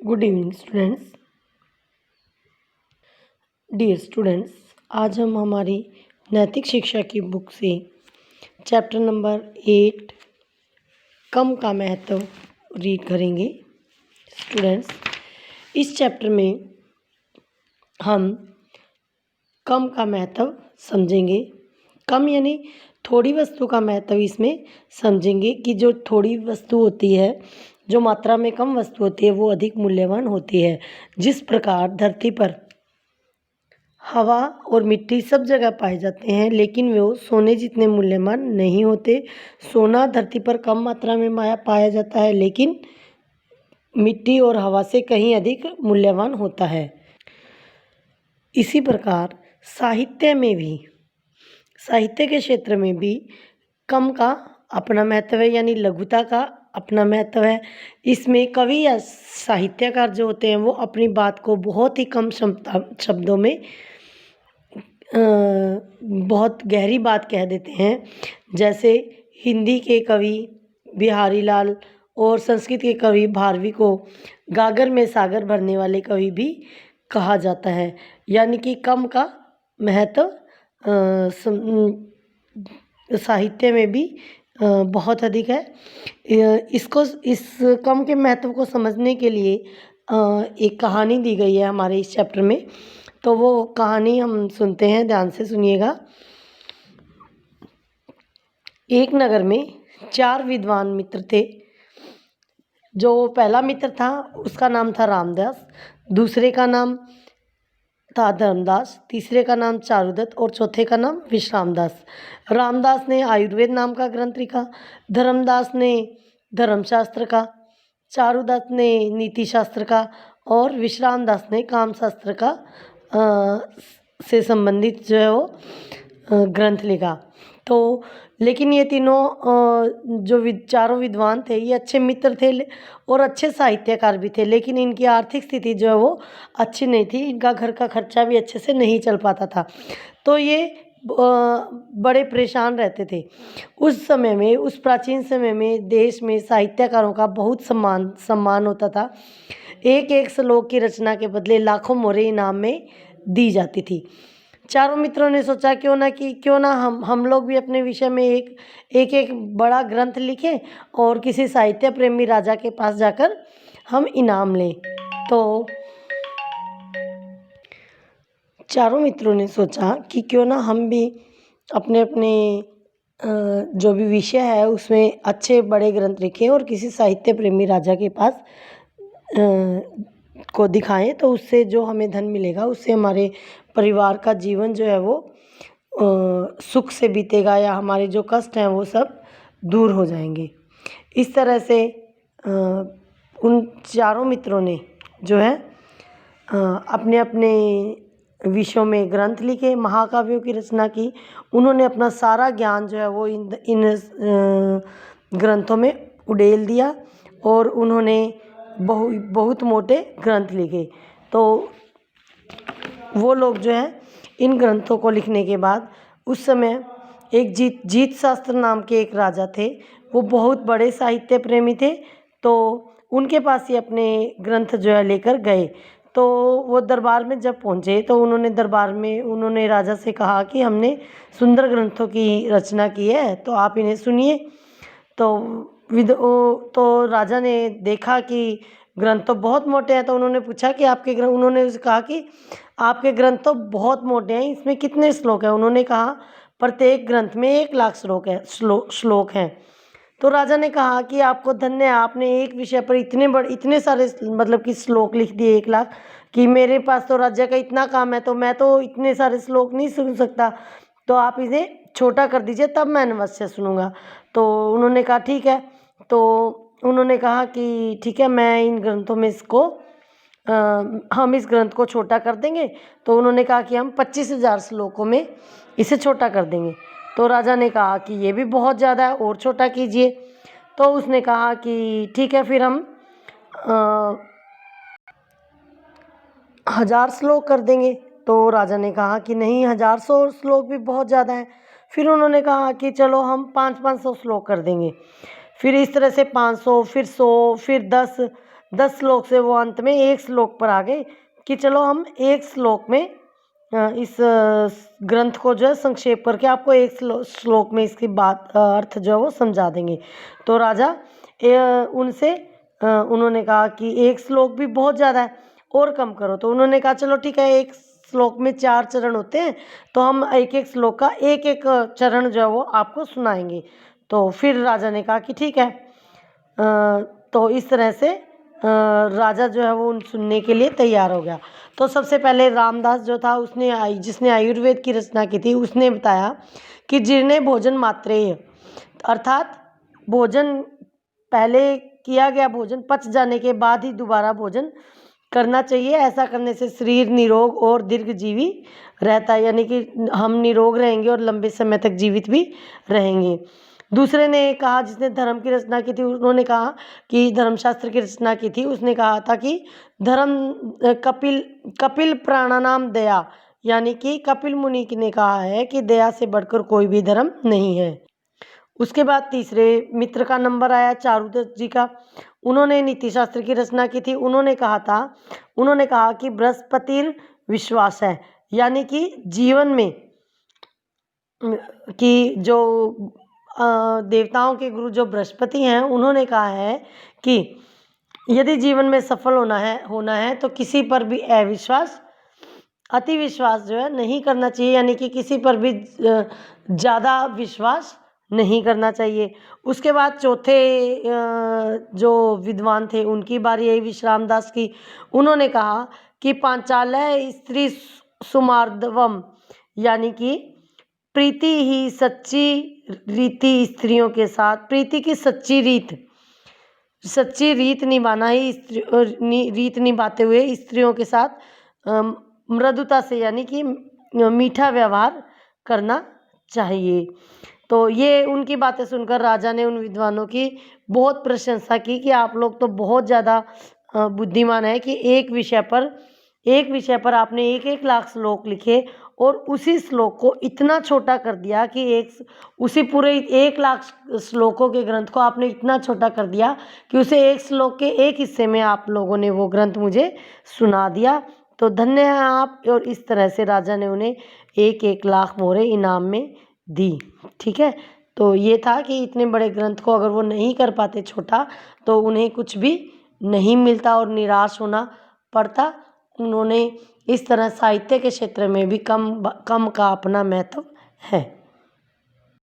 Good evening students. Dear students, आज हम हमारी नैतिक शिक्षा की बुक से चैप्टर नंबर 8 कम का महत्व रीड करेंगे। स्टूडेंट्स, इस चैप्टर में हम कम का महत्व समझेंगे। कम यानी थोड़ी वस्तु का महत्व इसमें समझेंगे कि जो थोड़ी वस्तु होती है, जो मात्रा में कम वस्तु होती है, वो अधिक मूल्यवान होती है। जिस प्रकार धरती पर हवा और मिट्टी सब जगह पाए जाते हैं, लेकिन वो सोने जितने मूल्यवान नहीं होते। सोना धरती पर कम मात्रा में पाया जाता है, लेकिन मिट्टी और हवा से कहीं अधिक मूल्यवान होता है। इसी प्रकार साहित्य के क्षेत्र में भी कम का अपना महत्व है, यानी लघुता का अपना महत्व है। इसमें कवि या साहित्यकार जो होते हैं वो अपनी बात को बहुत ही कम शब्दों में बहुत गहरी बात कह देते हैं। जैसे हिंदी के कवि बिहारी लाल और संस्कृत के कवि भारवी को गागर में सागर भरने वाले कवि भी कहा जाता है। यानी कि कम का महत्व साहित्य में भी बहुत अधिक है। इस कम के महत्व को समझने के लिए एक कहानी दी गई है हमारे इस चैप्टर में। तो वो कहानी हम सुनते हैं, ध्यान से सुनिएगा। एक नगर में 4 विद्वान मित्र थे। जो पहला मित्र था उसका नाम था रामदास, दूसरे का नाम था धर्मदास, तीसरे का नाम चारुदत्त और चौथे का नाम विश्रामदास। रामदास ने आयुर्वेद नाम का ग्रंथ लिखा, धर्मदास ने धर्मशास्त्र का, चारुदत्त ने नीति शास्त्र का और विश्रामदास ने काम शास्त्र का से संबंधित जो है वो ग्रंथ लिखा। तो लेकिन ये तीनों जो चारों विद्वान थे, ये अच्छे मित्र थे और अच्छे साहित्यकार भी थे, लेकिन इनकी आर्थिक स्थिति जो है वो अच्छी नहीं थी। इनका घर का खर्चा भी अच्छे से नहीं चल पाता था, तो ये बड़े परेशान रहते थे। उस प्राचीन समय में देश में साहित्यकारों का बहुत सम्मान होता था। एक एक श्लोक की रचना के बदले लाखों मोहरें इनाम में दी जाती थी। चारों मित्रों ने सोचा क्यों ना हम लोग भी अपने विषय में एक बड़ा ग्रंथ लिखें और किसी साहित्य प्रेमी राजा के पास जाकर हम इनाम लें। तो चारों मित्रों ने सोचा कि क्यों ना हम भी अपने जो भी विषय है उसमें अच्छे बड़े ग्रंथ लिखें और किसी साहित्य प्रेमी राजा के पास को दिखाएं, तो उससे जो हमें धन मिलेगा उससे हमारे परिवार का जीवन जो है वो सुख से बीतेगा, या हमारे जो कष्ट हैं वो सब दूर हो जाएंगे। इस तरह से उन चारों मित्रों ने जो है अपने अपने विषयों में ग्रंथ लिखे, महाकाव्यों की रचना की। उन्होंने अपना सारा ज्ञान जो है वो इन ग्रंथों में उड़ेल दिया और उन्होंने बहुत मोटे ग्रंथ लिखे। तो वो लोग जो है इन ग्रंथों को लिखने के बाद, उस समय एक जीत शास्त्र नाम के एक राजा थे, वो बहुत बड़े साहित्य प्रेमी थे। तो उनके पास ही अपने ग्रंथ जो है लेकर गए। तो वो दरबार में जब पहुँचे तो उन्होंने राजा से कहा कि हमने सुंदर ग्रंथों की रचना की है, तो आप इन्हें सुनिए। तो राजा ने देखा कि ग्रंथ तो बहुत मोटे हैं, तो उन्होंने पूछा कि उन्होंने उसे कहा कि आपके ग्रंथ तो बहुत मोटे हैं, इसमें कितने श्लोक हैं? उन्होंने कहा प्रत्येक ग्रंथ में 1,00,000 श्लोक हैं। तो राजा ने कहा कि आपको धन्य है, आपने एक विषय पर इतने सारे मतलब कि श्लोक लिख दिए 1,00,000, कि मेरे पास तो राज्य का इतना काम है, तो मैं तो इतने सारे श्लोक नहीं सुन सकता, तो आप इसे छोटा कर दीजिए, तब मैं अवश्य सुनूंगा। तो उन्होंने कहा ठीक है। तो उन्होंने कहा कि ठीक है, मैं इन ग्रंथों में हम इस ग्रंथ को छोटा कर देंगे। तो उन्होंने कहा कि हम 25,000 श्लोकों में इसे छोटा कर देंगे। तो राजा ने कहा कि ये भी बहुत ज़्यादा है, और छोटा कीजिए। तो उसने कहा कि ठीक है, फिर हम 1,000 श्लोक कर देंगे। तो राजा ने कहा कि नहीं, 1,000 श्लोक भी बहुत ज़्यादा है। फिर उन्होंने कहा कि चलो हम 500 श्लोक कर देंगे। फिर इस तरह से 500, फिर 100, फिर 10, 10 श्लोक से वो अंत में एक श्लोक पर आ गए कि चलो हम एक श्लोक में इस ग्रंथ को जो है संक्षेप करके आपको एक श्लोक में इसकी बात अर्थ जो है वो समझा देंगे। तो राजा उनसे उन्होंने कहा कि एक श्लोक भी बहुत ज़्यादा है और कम करो। तो उन्होंने कहा चलो ठीक है, एक श्लोक में 4 चरण होते हैं तो हम एक एक श्लोक का एक एक चरण जो है वो आपको सुनाएंगे। तो फिर राजा ने कहा कि ठीक है। तो इस तरह से राजा जो है वो उन सुनने के लिए तैयार हो गया। तो सबसे पहले रामदास जो था उसने जिसने आयुर्वेद की रचना की थी उसने बताया कि जीर्णे भोजन मात्रेय, अर्थात भोजन पहले किया गया भोजन पच जाने के बाद ही दोबारा भोजन करना चाहिए। ऐसा करने से शरीर निरोग और दीर्घजीवी रहता है, यानी कि हम निरोग रहेंगे और लंबे समय तक जीवित भी रहेंगे। दूसरे ने कहा, जिसने धर्म की रचना की थी, उन्होंने कहा कि धर्मशास्त्र की रचना की थी, उसने कहा था कि कपिल प्राणानाम दया, यानी कि कपिल मुनि ने कहा है कि दया से बढ़कर कोई भी धर्म नहीं है। उसके बाद तीसरे मित्र का नंबर आया चारुदत्त जी का। उन्होंने नीति शास्त्र की रचना की थी। उन्होंने कहा कि बृहस्पतिर विश्वास है, यानी कि जीवन में कि जो देवताओं के गुरु जो बृहस्पति हैं उन्होंने कहा है कि यदि जीवन में सफल होना है तो किसी पर भी अविश्वास अति विश्वास जो है नहीं करना चाहिए, यानी कि किसी पर भी ज़्यादा विश्वास नहीं करना चाहिए। उसके बाद चौथे जो विद्वान थे उनकी बारी आई विश्राम दास की। उन्होंने कहा कि पांचालय स्त्री सुमार्दवम, यानी कि प्रीति ही सच्ची रीति स्त्रियों के साथ, प्रीति की सच्ची रीत निभाना ही रीत निभाते हुए स्त्रियों के साथ मृदुता से, यानी कि मीठा व्यवहार करना चाहिए। तो ये उनकी बातें सुनकर राजा ने उन विद्वानों की बहुत प्रशंसा की कि आप लोग तो बहुत ज़्यादा बुद्धिमान है कि एक विषय पर आपने एक लाख श्लोक लिखे और उसी श्लोक को इतना छोटा कर दिया कि उसी पूरे 1 लाख श्लोकों के ग्रंथ को आपने इतना छोटा कर दिया कि उसे एक श्लोक के एक हिस्से में आप लोगों ने वो ग्रंथ मुझे सुना दिया। तो धन्य हैं आप। और इस तरह से राजा ने उन्हें 1 लाख मोहरें इनाम में दी। ठीक है, तो ये था कि इतने बड़े ग्रंथ को अगर वो नहीं कर पाते छोटा तो उन्हें कुछ भी नहीं मिलता और निराश होना पड़ता। उन्होंने इस तरह साहित्य के क्षेत्र में भी कम का अपना महत्व है।